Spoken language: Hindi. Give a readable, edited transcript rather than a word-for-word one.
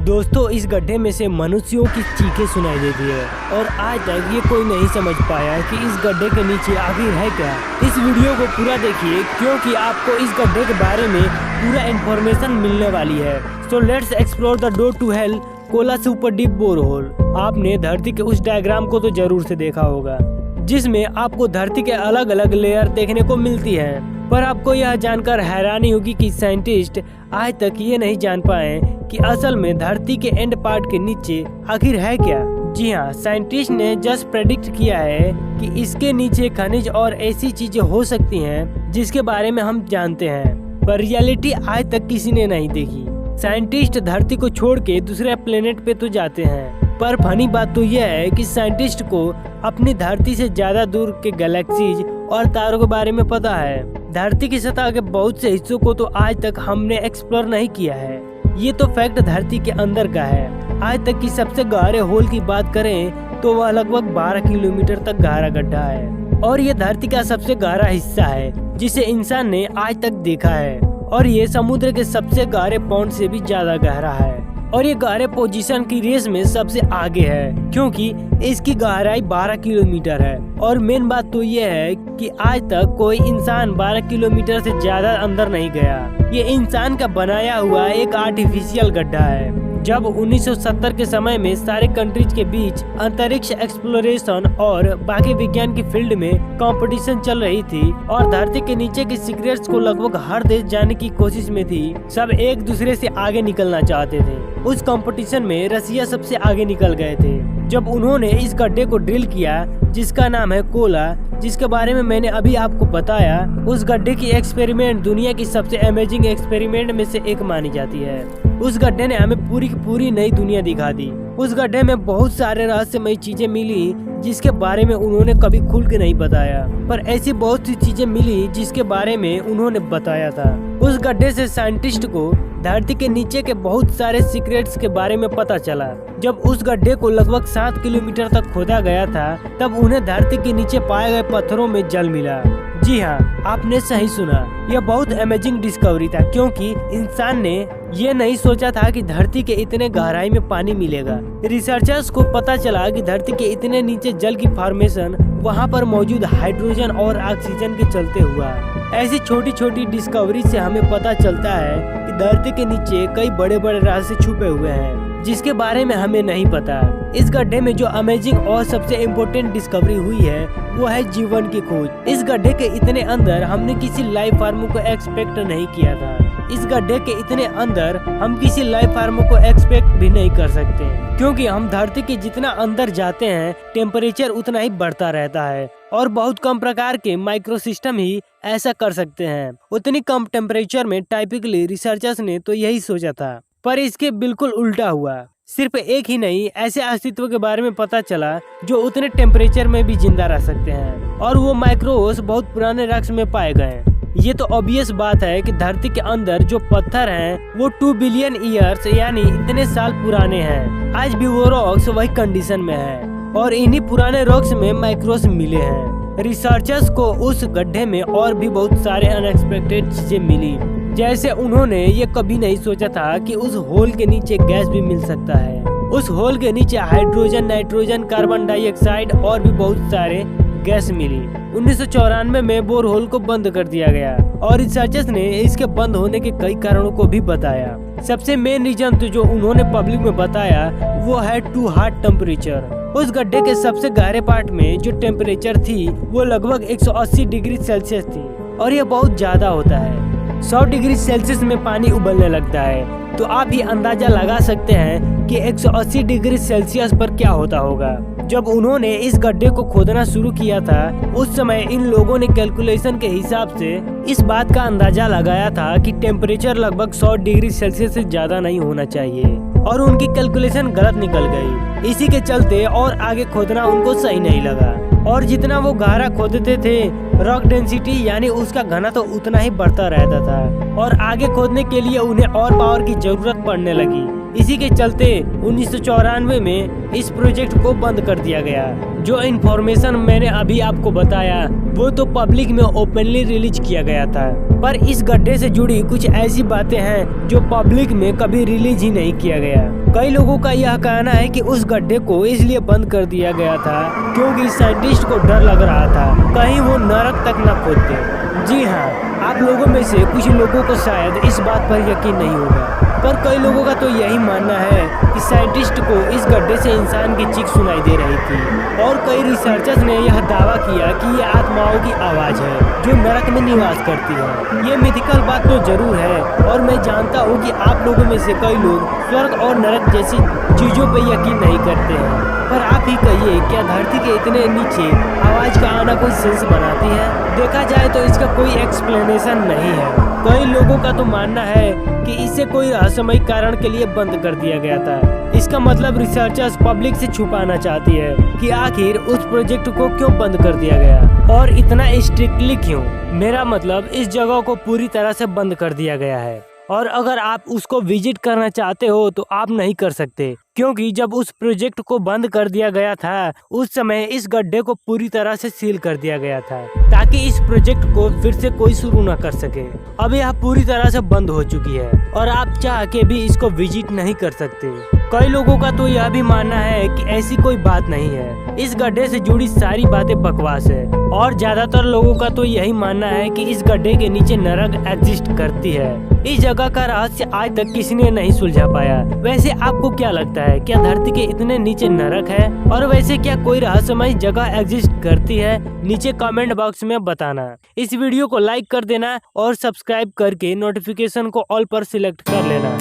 दोस्तों इस गड्ढे में से मनुष्यों की चीखें सुनाई देती है और आज तक ये कोई नहीं समझ पाया है कि इस गड्ढे के नीचे आखिर है क्या। इस वीडियो को पूरा देखिए क्योंकि आपको इस गड्ढे के बारे में पूरा इंफॉर्मेशन मिलने वाली है। So let's explore the door to hell Kola super deep borehole. आपने धरती के उस डायग्राम को तो जरूर से देखा होगा जिसमें आपको धरती के अलग अलग लेयर देखने को मिलती है, पर आपको यह जानकर हैरानी होगी कि साइंटिस्ट आज तक ये नहीं जान पाए कि असल में धरती के एंड पार्ट के नीचे आखिर है क्या। जी हाँ, साइंटिस्ट ने जस्ट प्रेडिक्ट किया है कि इसके नीचे खनिज और ऐसी चीजें हो सकती हैं जिसके बारे में हम जानते हैं, पर रियलिटी आज तक किसी ने नहीं देखी। साइंटिस्ट धरती को छोड़ के दूसरे प्लेनेट पे तो जाते हैं, पर फनी बात तो यह है कि साइंटिस्ट को अपनी धरती से ज्यादा दूर के गैलेक्सीज और तारों के बारे में पता है। धरती की सतह के बहुत से हिस्सों को तो आज तक हमने एक्सप्लोर नहीं किया है। ये तो फैक्ट धरती के अंदर का है। आज तक की सबसे गहरे होल की बात करें तो वह लगभग 12 किलोमीटर तक गहरा गड्ढा है और ये धरती का सबसे गहरा हिस्सा है जिसे इंसान ने आज तक देखा है, और ये समुद्र के सबसे गहरे पॉइंट से भी ज्यादा गहरा है और ये गहरे पोजीशन की रेस में सबसे आगे है क्योंकि इसकी गहराई 12 किलोमीटर है। और मेन बात तो ये है कि आज तक कोई इंसान 12 किलोमीटर से ज्यादा अंदर नहीं गया। ये इंसान का बनाया हुआ एक आर्टिफिशियल गड्ढा है। जब 1970 के समय में सारे कंट्रीज के बीच अंतरिक्ष एक्सप्लोरेशन और बाकी विज्ञान की फील्ड में कंपटीशन चल रही थी और धरती के नीचे के सीक्रेट्स को लगभग हर देश जाने की कोशिश में थी, सब एक दूसरे से आगे निकलना चाहते थे। उस कंपटीशन में रसिया सबसे आगे निकल गए थे जब उन्होंने इस गड्ढे को ड्रिल किया जिसका नाम है कोला, जिसके बारे में मैंने अभी आपको बताया। उस गड्ढे की एक्सपेरिमेंट दुनिया की सबसे अमेजिंग एक्सपेरिमेंट में से एक मानी जाती है। उस गड्ढे ने हमें पूरी की पूरी नई दुनिया दिखा दी। उस गड्ढे में बहुत सारे रहस्यमयी चीजें मिली जिसके बारे में उन्होंने कभी खुल के नहीं बताया, पर ऐसी बहुत सी चीजें मिली जिसके बारे में उन्होंने बताया था। उस गड्ढे से साइंटिस्ट को धरती के नीचे के बहुत सारे सीक्रेट्स के बारे में पता चला। जब उस गड्ढे को लगभग 7 किलोमीटर तक खोदा गया था तब उन्हें धरती के नीचे पाए गए पत्थरों में जल मिला। जी हाँ, आपने सही सुना, यह बहुत अमेजिंग डिस्कवरी था क्योंकि इंसान ने ये नहीं सोचा था कि धरती के इतने गहराई में पानी मिलेगा। रिसर्चर्स को पता चला कि धरती के इतने नीचे जल की फॉर्मेशन वहाँ पर मौजूद हाइड्रोजन और ऑक्सीजन के चलते हुआ। ऐसी छोटी छोटी डिस्कवरी से हमें पता चलता है कि धरती के नीचे कई बड़े बड़े रहस्य छुपे हुए हैं जिसके बारे में हमें नहीं पता। इस गड्ढे में जो अमेजिंग और सबसे इम्पोर्टेंट डिस्कवरी हुई है वो है जीवन की खोज। इस गड्ढे के इतने अंदर हमने किसी लाइफ फॉर्म को एक्सपेक्ट नहीं किया था। इस गड्ढे के इतने अंदर हम किसी लाइफ फॉर्म को एक्सपेक्ट भी नहीं कर सकते क्योंकि हम धरती के जितना अंदर जाते हैं टेम्परेचर उतना ही बढ़ता रहता है और बहुत कम प्रकार के माइक्रो सिस्टम ही ऐसा कर सकते हैं। उतनी कम टेम्परेचर में टाइपिकली रिसर्चर्स ने तो यही सोचा था, पर इसके बिल्कुल उल्टा हुआ। सिर्फ एक ही नहीं, ऐसे अस्तित्व के बारे में पता चला जो उतने टेम्परेचर में भी जिंदा रह सकते हैं और वो माइक्रोस बहुत पुराने रॉक्स में पाए गए। ये तो ऑब्वियस बात है कि धरती के अंदर जो पत्थर हैं वो 2 बिलियन ईयर्स यानी इतने साल पुराने हैं। आज भी वो रॉक्स वही कंडीशन में है और इन्हीं पुराने रॉक्स में माइक्रोस मिले हैं। रिसर्चर्स को उस गड्ढे में और भी बहुत सारे अनएक्सपेक्टेड चीजें मिली, जैसे उन्होंने ये कभी नहीं सोचा था कि उस होल के नीचे गैस भी मिल सकता है। उस होल के नीचे हाइड्रोजन, नाइट्रोजन, कार्बन डाइऑक्साइड और भी बहुत सारे गैस मिली। 1994 में बोरहोल को बंद कर दिया गया और रिसर्चर्स ने इसके बंद होने के कई कारणों को भी बताया। सबसे मेन रीजन तो जो उन्होंने पब्लिक में बताया वो है टू हॉट टेम्परेचर। उस गड्ढे के सबसे गहरे पार्ट में जो टेम्परेचर थी वो लगभग 180 डिग्री सेल्सियस थी और ये बहुत ज्यादा होता है। 100 डिग्री सेल्सियस में पानी उबलने लगता है तो आप ही अंदाजा लगा सकते हैं कि 180 डिग्री सेल्सियस पर क्या होता होगा। जब उन्होंने इस गड्ढे को खोदना शुरू किया था उस समय इन लोगों ने कैलकुलेशन के हिसाब से इस बात का अंदाजा लगाया था कि टेम्परेचर लगभग 100 डिग्री सेल्सियस से ज्यादा नहीं होना चाहिए और उनकी कैलकुलेशन गलत निकल गई। इसी के चलते और आगे खोदना उनको सही नहीं लगा और जितना वो गहरा खोदते थे रॉक डेंसिटी यानी उसका घना तो उतना ही बढ़ता रहता था और आगे खोदने के लिए उन्हें और पावर की जरूरत पड़ने लगी। इसी के चलते 1994 में इस प्रोजेक्ट को बंद कर दिया गया। जो इन्फॉर्मेशन मैंने अभी आपको बताया वो तो पब्लिक में ओपनली रिलीज किया गया था, पर इस गड्ढे से जुड़ी कुछ ऐसी बातें हैं जो पब्लिक में कभी रिलीज ही नहीं किया गया। कई लोगों का यह कहना है कि उस गड्ढे को इसलिए बंद कर दिया गया था क्योंकि साइंटिस्ट को डर लग रहा था कहीं वो नरक तक न खोद दे। जी हाँ, आप लोगों में से कुछ लोगों को शायद इस बात पर यकीन नहीं होगा, पर कई लोगों का तो यही मानना है कि साइंटिस्ट को इस गड्ढे से इंसान की चीख सुनाई दे रही थी और कई रिसर्चर्स ने यह दावा किया कि ये आत्माओं की आवाज है जो नरक में निवास करती है। ये मिथिकल बात तो जरूर है और मैं जानता हूँ कि आप लोगों में से कई लोग स्वर्ग और नरक जैसी चीजों पे यकीन नहीं करते हैं, पर आप ही कहिए, क्या धरती के इतने नीचे आवाज का आना कोई सेंस बनाती है? देखा जाए तो इसका कोई एक्सप्लेनेशन नहीं है। कई लोगों का तो मानना है कि इसे कोई रहस्यमय कारण के लिए बंद कर दिया गया था। इसका मतलब रिसर्चर्स पब्लिक से छुपाना चाहती है कि आखिर उस प्रोजेक्ट को क्यों बंद कर दिया गया और इतना स्ट्रिक्टली क्यों। मेरा मतलब इस जगह को पूरी तरह से बंद कर दिया गया है और अगर आप उसको विजिट करना चाहते हो तो आप नहीं कर सकते, क्योंकि जब उस प्रोजेक्ट को बंद कर दिया गया था उस समय इस गड्ढे को पूरी तरह से सील कर दिया गया था ताकि इस प्रोजेक्ट को फिर से कोई शुरू न कर सके। अब यह पूरी तरह से बंद हो चुकी है और आप चाह के भी इसको विजिट नहीं कर सकते। कई लोगों का तो यह भी मानना है कि ऐसी कोई बात नहीं है, इस गड्ढे से जुड़ी सारी बातें बकवास है और ज्यादातर लोगों का तो यही मानना है कि इस गड्ढे के नीचे नरक एग्जिस्ट करती है। इस जगह का रहस्य आज तक किसी ने नहीं सुलझा पाया। वैसे आपको क्या लगता है, क्या धरती के इतने नीचे नरक है? और वैसे क्या कोई रहस्यमय जगह एग्जिस्ट करती है? नीचे कमेंट बॉक्स में बताना। इस वीडियो को लाइक कर देना और सब्सक्राइब करके नोटिफिकेशन को ऑल पर सिलेक्ट कर लेना।